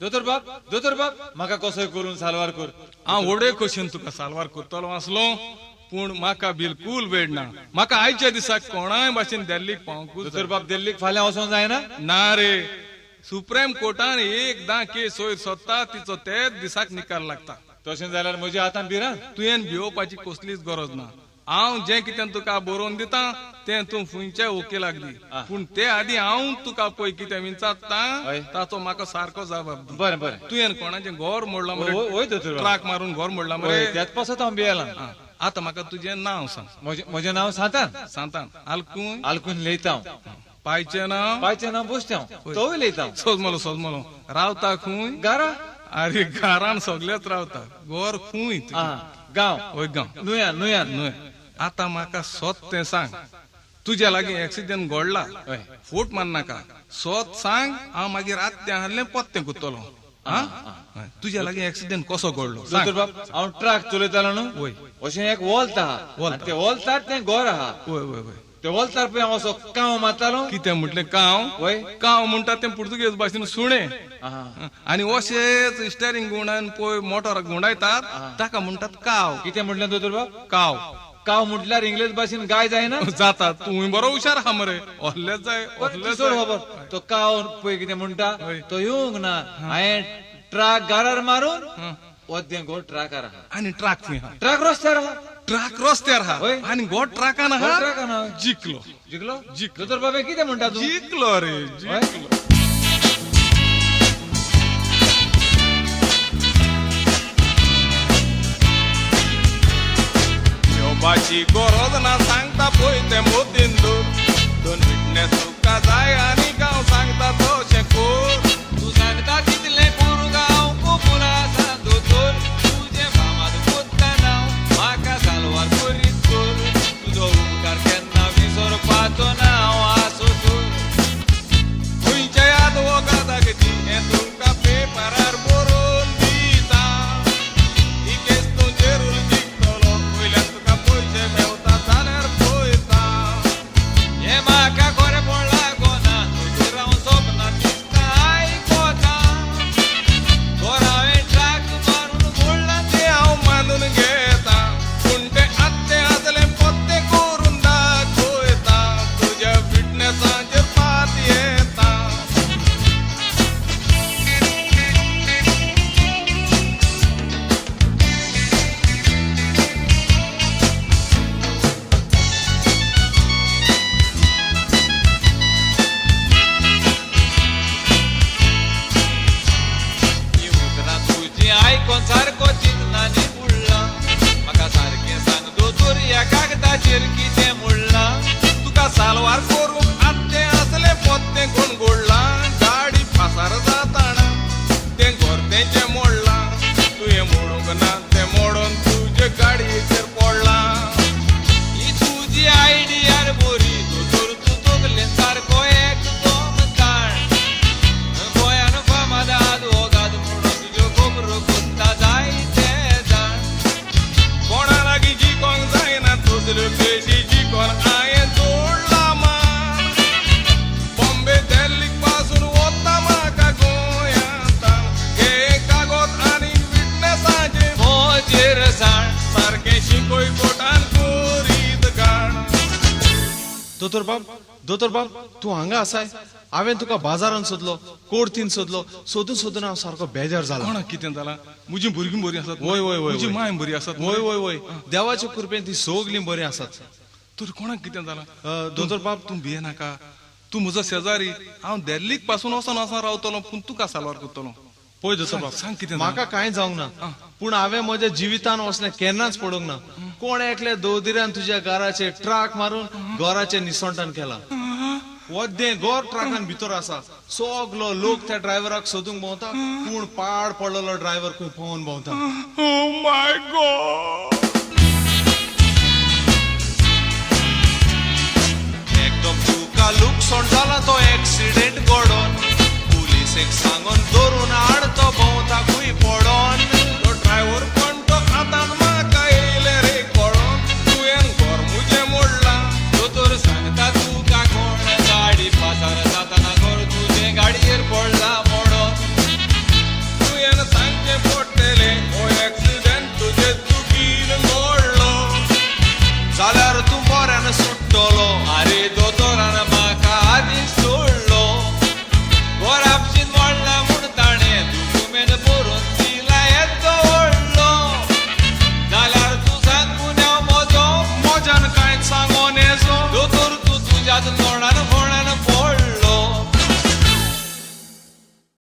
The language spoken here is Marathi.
दोतोर बाप म्हाका कसोय करून सालवार कर. हांव वडे कशेन तुका सालवार करतलो आसलो पूण म्हाका बिलकुल वेळ ना. म्हाका आयच्या दिसाक कोणाय भाशेन दिल्लीक पावंकूच दोतोर बाप दिल्लीक फाल्यां वचोंक जायना. ना रे. सुप्रीम कोर्टान एकदां केस वयर सोदता तिचो तेच दिसाक निकाल लागता. तशें जाल्यार म्हज्या हातान भिरां. तुवें भिवपाची कसलीच गरज ना. हांव जें कितें तुका बरोवन दिता तें तूं फुंयच्या वकिलाक दी. पूण ते आदी हांव तुका पळय कितें विचारता ताचो म्हाका सारको जबाब दी. बरें बरें. तुवें कोणाचें घर मोडलां मरे. वय दोतोर बाप. ट्राक मारून घर मोडलां मरे. त्याच पासत हांव भियेलां. आतां म्हाका तुजें नांव सांग. म्हजें नांव सांतान. सांतान. आलकून. आलकून लेयता हांव. पायचें नांव. पायचें नांव बोश्त्यां. तोय लेयता हांव. सोजमलो. रावता खूंय. गारा. अरे घरान सगळेच रावता. घर खूंय. गांव. वय गांव. नुयान. न्हय. आतां म्हाका सोत तें सांग. तुज्या लागीं एक्सिडेंट घडला. फोट मान नाका. सोत सांग हांव मागीर आत्तें आहलें पत्तें कुत्तलो. तुज्या लागीं एक्सिडेंट कसो घडलो दोतोर बाप हांव ट्राक चलयतालो न्हू. वय. अशें एक वॉल्त आहा. ते वॉल्तार तें घर आहा. वय वय वय. ते वॉल्तार पळय हांव असो कांव मारतालो. कितें म्हटलें कांव. वय. कांव म्हणटा तें पुर्तुगेज भाशेन सुणें. आनी अशेंच स्टेरिंग गुंडायन पळय मोटराक गुंडायतात ताका म्हणटात काव. कितें म्हटलें दोतोर बाप. काव. काव म्हटल्यार इंग्लीश भाशेन गाय जायना. जाता. तूं बरो हुशार आहा मरे. असलेच जाय. असलेच सोड खबर. तो काव पळय कितें म्हणटा तो येवंक ना. हांवें ट्राक गारार मारून वद्दें गो ट्राकार आहा. आनी ट्राक खंय आहा. ट्राक रस्त्यार आहा. ट्राक रस्त्यार आहा. आनी गोट ट्राकान आहा. ट्राकान आहा. जिकलो. जिकलो. दोतोर बाबा कितें म्हणटा तूं. जिकलो रे. जिकलो. येवपाची गरज ना सांगता पळय तें मोतीन दूर. दोन विटनेस तुका जाय आनी गांव सांगता तशें कोर. तूं सांगता कितलें पुरगांव कोपूर आसा दोतोर. तुजें फामाद कोत्ता नांव म्हाका सालवार करीत कोर. तुजो उपकार केन्ना विसरपाचो ना हांव आसो सोर. खंयच्या याद वोगादाक ती हें तुमकां पेपरार बरोवन दिता. ही केस तूं जरूर जिखतलो. पयल्यान तुका पयशे मेवता जाल्यार पळयता. हें म्हाका खरेंपण लागोना. दोतोर हांव सपनां दिसता आयकोता. घर हांवें ट्राक मारून मोडला तें हांव मानून घेता. पूण तें आत्तें आसलें पत्तें करून दाखयता. तुज्या फिटनेसाचेर पात येता. ही उतरां तुजीं आयकोन सारको चिंतनानी बुडला. म्हाका सारकें सांग दोतोर ह्या कागदाचेर कितें मुडलां. तुका सालवार करूंक आत्तें आसलें पत्तें कोण घोडलां. गाडी फासार जाताना तें घर तेंचें मोडलां. तुवें मोडूंक ना तें मोडोन तुजे गाडयेचेर पडलां. ही तुजी आयडियार बरी. दोतोर तूं तोगलें सारको एकदम ताण. गोंयान फामाद आदवोगाद म्हणून तुज्यो खबरो कोत्ता जायते जाण. कोणा लागीं जिकोंक जायना तसल्यो केशी जिकोन हांवें जोडला मान. बॉम्बे दिल्लीक पासून वता म्हाका गोंयांतान. हे कागद आनी विटनेसाचें म्हजेर जाण. सारकें शिकोय कोर्टान करीत घाण. दोतोर बाब तू हांगा आसाय. हांवें तुका बाजारान सोदलो. कोर्टीन सोदलो. सोदून हांव सारको बेजार जाला. कोणाक कितें जालां. म्हजीं भुरगीं बरीं आसात. वय वय वय. म्हजी माय बरी आसात. वय. देवाच्या कृपेन ती सगलीं बरीं आसात. तर कोणाक कितें जालां. दोतोर बाब तूं भिये नाका. तूं म्हजो शेजारी. हांव दिल्लीक पासून वचून रावतलो पूण तुका सालवार करतलो. पळय दोतोर बाब सांग कितें म्हाका कांय जावंक ना. पूण हांवें म्हज्या जिवितान असलें केन्नाच पडोवंक ना. कोण एकल्या दोदऱ्यान तुज्या घराचेर ट्राक मारून घराचें निसवटान केलां. वद्दें घर ट्राकान भितर आसा. सगलो लोक त्या ड्रायव्हराक सोदूंक भोंवता. पूण पाड पडलेलो ड्रायव्हर खंय पळोवन भोंवता. Oh my God. एकदम तुका लुकसाण जाला तो एक्सिडेंट